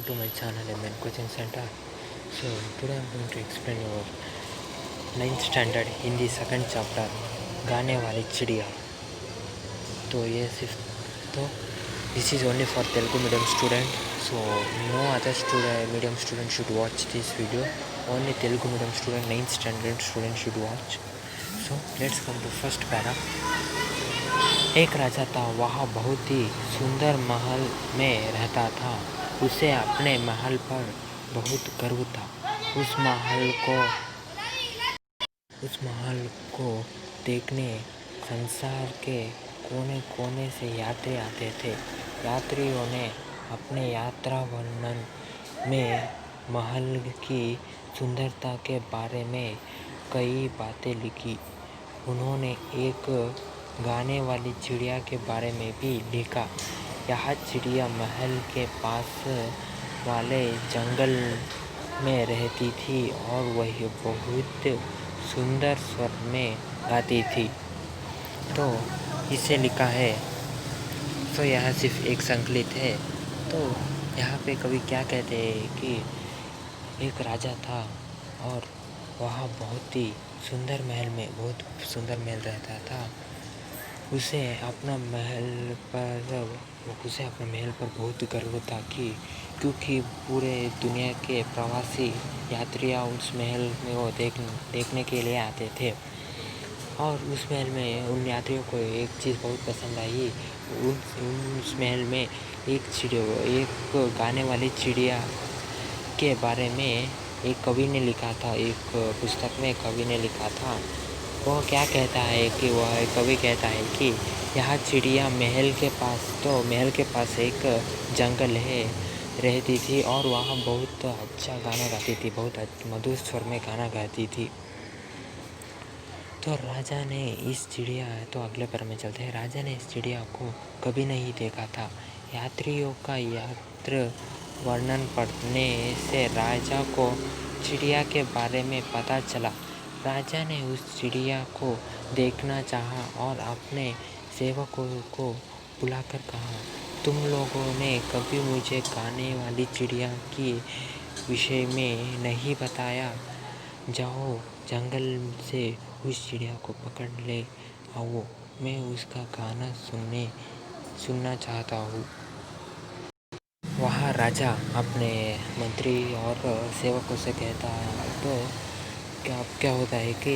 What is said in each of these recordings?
to my channel MN Coaching Center. So today I'm going to explain your 9th standard Hindi second chapter गाने वाली चिड़िया. तो ये सिर्फ तो this is only for Telugu medium student. So no other medium student should watch this video. Only Telugu medium student 9th standard student should watch. So let's come to first para. एक राजा था, वह बहुत ही सुंदर महल में रहता था. उसे अपने महल पर बहुत गर्व था. उस महल को देखने संसार के कोने कोने से यात्री आते थे. यात्रियों ने अपने यात्रा वर्णन में महल की सुंदरता के बारे में कई बातें लिखी. उन्होंने एक गाने वाली चिड़िया के बारे में भी लिखा. यह चिड़िया महल के पास वाले जंगल में रहती थी और वह बहुत सुंदर स्वर में गाती थी. तो इसे लिखा है. तो यह सिर्फ एक संकलित है. तो यहाँ पे कवि क्या कहते हैं कि एक राजा था और वह बहुत ही सुंदर महल रहता था. उसे अपने महल पर बहुत गर्व था क्योंकि पूरे दुनिया के प्रवासी यात्रियाँ उस महल में वो देखने के लिए आते थे. और उस महल में उन यात्रियों को एक चीज़ बहुत पसंद आई. उस महल में एक गाने वाली चिड़िया के बारे में एक कवि ने लिखा था. एक पुस्तक में कवि ने लिखा था. वो क्या कहता है कि कवि कहता है कि यह चिड़िया महल के पास एक जंगल है रहती थी और वह बहुत अच्छा गाना गाती थी. बहुत मधुर स्वर में गाना गाती थी. तो राजा ने इस चिड़िया तो अगले पर में चलते हैं. राजा ने इस चिड़िया को कभी नहीं देखा था. यात्रियों का यात्रा वर्णन पढ़ने से राजा को चिड़िया के बारे में पता चला. राजा ने उस चिड़िया को देखना चाहा और अपने सेवकों को बुलाकर कहा, तुम लोगों ने कभी मुझे गाने वाली चिड़िया के विषय में नहीं बताया. जाओ जंगल से उस चिड़िया को पकड़ ले आओ. मैं उसका गाना सुनना चाहता हूँ. वहाँ राजा अपने मंत्री और सेवकों से कहता है. तो क्या होता है कि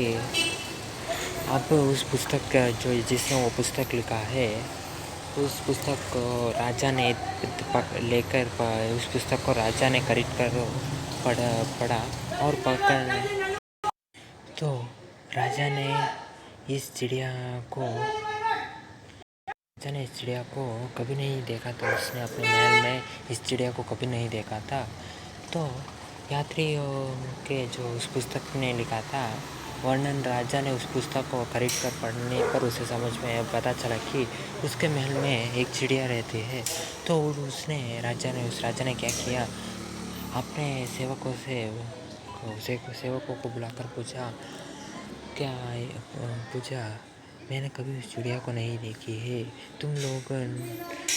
अब उस पुस्तक का जिसने वो पुस्तक लिखा है, उस पुस्तक को राजा ने लेकर उस पुस्तक को राजा ने खरीद कर पढ़ा और पकड़. तो राजा ने इस चिड़िया को कभी नहीं देखा था. उसने अपने महल में इस चिड़िया को कभी नहीं देखा था. तो यात्रियों के जो उस पुस्तक ने लिखा था वर्णन, राजा ने उस पुस्तक को खरीद कर पढ़ने पर उसे समझ में पता चला कि उसके महल में एक चिड़िया रहती है. तो राजा ने क्या किया, अपने सेवकों को बुलाकर पूछा, मैंने कभी उस चिड़िया को नहीं देखी है. तुम लोगों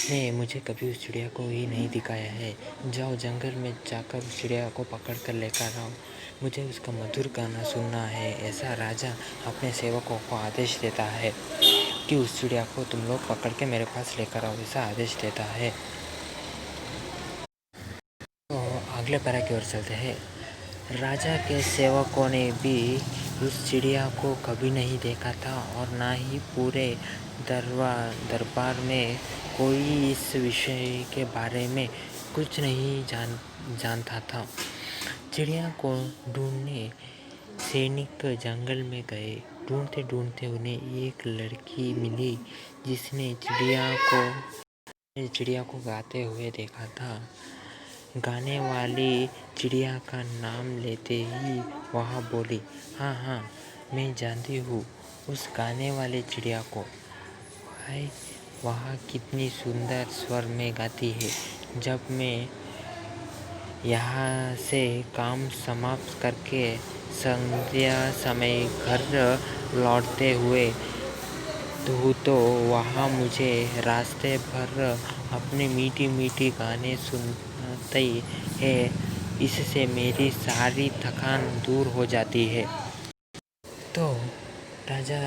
ने मुझे कभी उस चिड़िया को ही नहीं दिखाया है. जाओ जंगल में जाकर उस चिड़िया को पकड़ कर लेकर आओ. मुझे उसका मधुर गाना सुनना है. ऐसा राजा अपने सेवकों को आदेश देता है कि उस चिड़िया को तुम लोग पकड़ के मेरे पास लेकर आओ. ऐसा आदेश देता है. तो अगले पैरा की ओर चलते हैं. राजा के सेवकों ने भी उस चिड़िया को कभी नहीं देखा था और ना ही पूरे दरबार में कोई इस विषय के बारे में कुछ नहीं जानता था. चिड़िया को ढूंढने सैनिक जंगल में गए. ढूंढते ढूंढते उन्हें एक लड़की मिली जिसने चिड़िया को गाते हुए देखा था. गाने वाली चिड़िया का नाम लेते ही वह बोली, हाँ मैं जानती हूँ उस गाने वाले चिड़िया को. हाय, वह कितनी सुंदर स्वर में गाती है. जब मैं यहाँ से काम समाप्त करके संध्या समय घर लौटते हुए तो वहाँ मुझे रास्ते भर अपने मीठी गाने जाती है। इससे मेरी सारी थकान दूर हो जाती है। तो राजा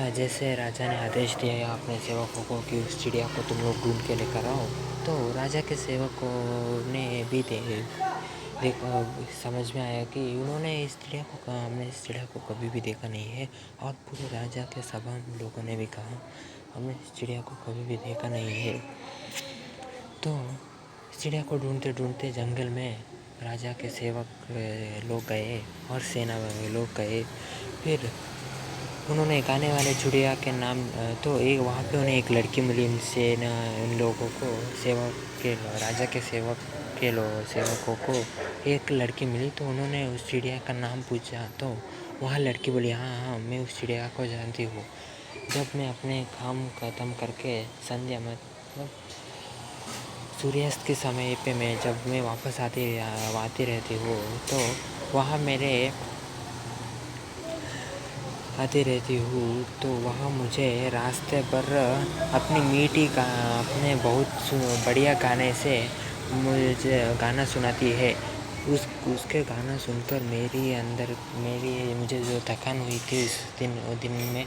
ने आदेश दिया अपने सेवकों को कि उस चिड़िया को तुम लोग ढूंढ के लेकर आओ। तो राजा के सेवकों ने भी देखा, समझ में आया कि उन्होंने हमने इस चिड़िया को कभी भी देखा नहीं है। और पूरे राजा के सभा लोगों ने भी कहा हमने इस चिड़िया को कभी भी देखा नहीं है। तो चिड़िया को ढूंढते ढूंढते जंगल में राजा के सेवक लोग गए और सेना लोग गए। फिर उन्होंने गाने वाले चिड़िया के नाम तो एक वहाँ पे उन्हें एक लड़की मिली। इन लोगों को राजा के सेवकों को एक लड़की मिली। तो उन्होंने उस चिड़िया का नाम पूछा तो वहाँ लड़की बोली हाँ मैं उस चिड़िया को जानती हूँ। जब मैं अपने काम ख़त्म करके संध्या मतलब सूर्यास्त के समय पे जब मैं वापस आती रहती हूँ तो वहाँ मुझे रास्ते पर अपने बहुत बढ़िया गाने से मुझे गाना सुनाती है। उसके गाना सुनकर मुझे जो थकान हुई थी उस दिन में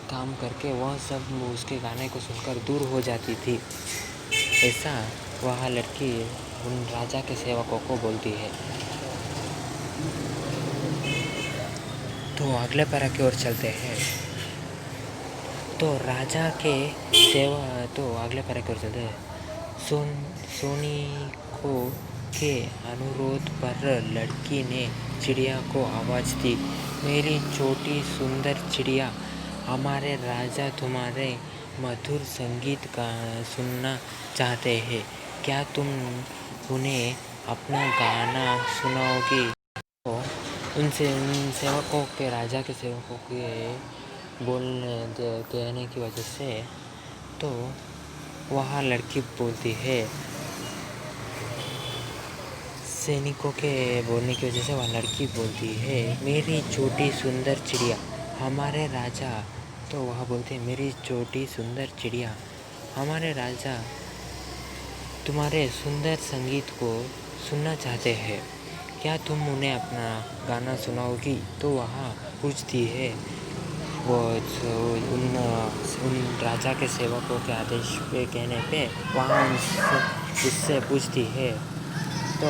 काम करके वह सब उसके गाने को सुनकर दूर हो जाती थी। ऐसा वह लड़की उन राजा के सेवकों को बोलती है। तो अगले पैरा की ओर चलते हैं। तो अगले पैरा की ओर चलते हैं। सोनी के अनुरोध पर लड़की ने चिड़िया को आवाज़ दी, मेरी छोटी सुंदर चिड़िया, हमारे राजा तुम्हारे मधुर संगीत का सुनना चाहते हैं। क्या तुम उन्हें अपना गाना सुनाओगी? तो उन सेवकों के राजा के सेवकों के कहने की वजह से तो वह लड़की बोलती है, सैनिकों के बोलने की वजह से वह लड़की बोलती है मेरी छोटी सुंदर चिड़िया हमारे राजा। तो वह बोलते हैं मेरी छोटी सुंदर चिड़िया, हमारे राजा तुम्हारे सुंदर संगीत को सुनना चाहते हैं। क्या तुम उन्हें अपना गाना सुनाओगी? तो वहाँ पूछती है वो उन राजा के सेवकों के आदेश पे कहने पे वहाँ उससे पूछती है। तो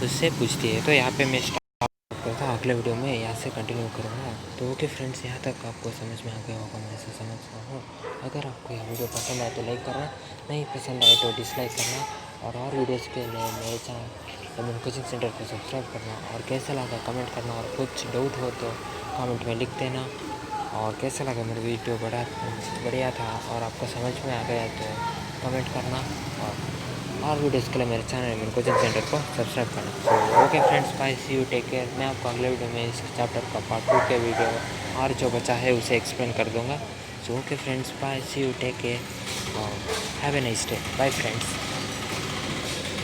उससे पूछती है। तो यहाँ पे मैं स्टार्ट करता हूँ, अगले वीडियो में यहाँ से कंटिन्यू करूँगा। तो ओके फ्रेंड्स, यहाँ तक आपको समझ में आ गया होगा, मैं ऐसा समझता हूँ। अगर आपको यह वीडियो पसंद आए तो लाइक करना, नहीं पसंद आए तो डिसलाइक करना, और वीडियोज़ के लिए मेरे चैनल कोचिंग सेंटर को सब्सक्राइब करना। और कैसा लगा कमेंट करना, और कुछ डाउट हो तो कमेंट में लिख देना। और कैसा लगा मेरा वीडियो बढ़िया था और आपको समझ में आ गया तो कमेंट करना। और वीडियोज़ के लिए मेरे चैनल कोचिंग सेंटर को सब्सक्राइब करना। तो okay friends, bye, see you, take care. मैं आपको अगले वीडियो में इस चैप्टर का पार्ट 2 के वीडियो और जो बचा है उसे एक्सप्लेन कर दूँगा। So okay friends, bye, see you, take care और have a nice day. Bye friends.